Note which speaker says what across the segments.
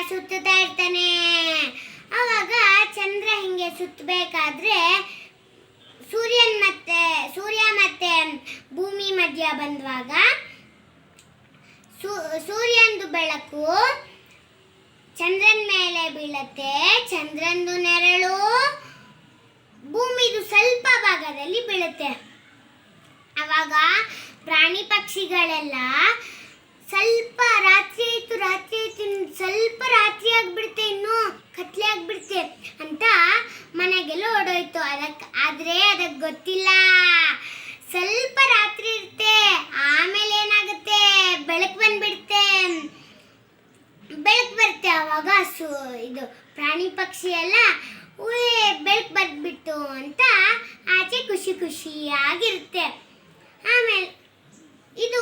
Speaker 1: ಸುತ್ತುತ್ತಾ ಇರ್ತಾನೆ. ಅವಾಗ ಚಂದ್ರ ಹಿಂಗೆ ಸುತ್ತಬೇಕಾದ್ರೆ ಸೂರ್ಯ ಮತ್ತೆ ಭೂಮಿ ಮಧ್ಯ ಬಂದಾಗ ಸೂರ್ಯಂದು ಬೆಳಕು ಚಂದ್ರನ ಮೇಲೆ ಬೀಳತ್ತೆ. ಚಂದ್ರಂದು ನೆರಳು ಭೂಮಿದು ಸ್ವಲ್ಪ ಭಾಗದಲ್ಲಿ ಬೀಳುತ್ತೆ. ಅವಾಗ ಪ್ರಾಣಿ ಪಕ್ಷಿಗಳೆಲ್ಲ ಸ್ವಲ್ಪ ರಾತ್ರಿ ಆಯ್ತು ಸ್ವಲ್ಪ ರಾತ್ರಿ ಆಗ್ಬಿಡುತ್ತೆ, ಇನ್ನು ಕತ್ಲೆ ಆಗ್ಬಿಡುತ್ತೆ ಅಂತ ಮನೆಗೆಲ್ಲ ಓಡೋಯ್ತು. ಆದ್ರೆ ಅದಕ್ಕೆ ಗೊತ್ತಿಲ್ಲ, ಸ್ವಲ್ಪ ರಾತ್ರಿ ಇರುತ್ತೆ, ಆಮೇಲೆ ಏನಾಗುತ್ತೆ, ಬೆಳಕು ಬರುತ್ತೆ. ಅವಾಗ ಇದು ಪ್ರಾಣಿ ಪಕ್ಷಿ ಎಲ್ಲ ಬೆಳಕು ಬಂದ್ಬಿಟ್ಟು ಅಂತ ಆಚೆ ಖುಷಿಯಾಗಿರುತ್ತೆ. ಆಮೇಲೆ ಇದು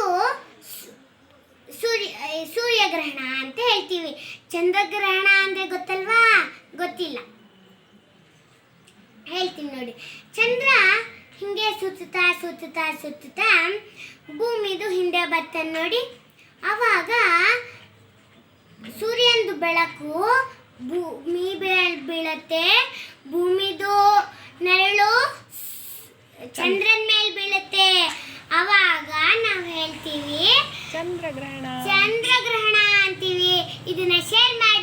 Speaker 1: ಸೂರ್ಯಗ್ರಹಣ ಅಂತ ಹೇಳ್ತೀವಿ. ಚಂದ್ರಗ್ರಹಣ ಅಂದ್ರೆ ಗೊತ್ತಲ್ವಾ? ಗೊತ್ತಿಲ್ಲ, ಹೇಳ್ತೀನಿ ನೋಡಿ. ಚಂದ್ರ ಹಿಂಗೆ ಸುತ್ತುತ್ತಾ ಭೂಮಿದು ಹಿಂದೆ ಬರ್ತಾನೆ ನೋಡಿ. ಅವಾಗ ಸೂರ್ಯಂದು ಬೆಳಕು ಭೂಮಿ ಬೀಳತ್ತೆ, ಭೂಮಿದು ನೆರಳು ಚಂದ್ರನ ಮೇಲೆ ಬೀಳುತ್ತೆ. ಅವಾಗ ನಾವು ಹೇಳ್ತೀವಿ ಚಂದ್ರಗ್ರಹಣ ಅಂತೀವಿ. ಇದನ್ನ ಶೇರ್ ಮಾಡಿ.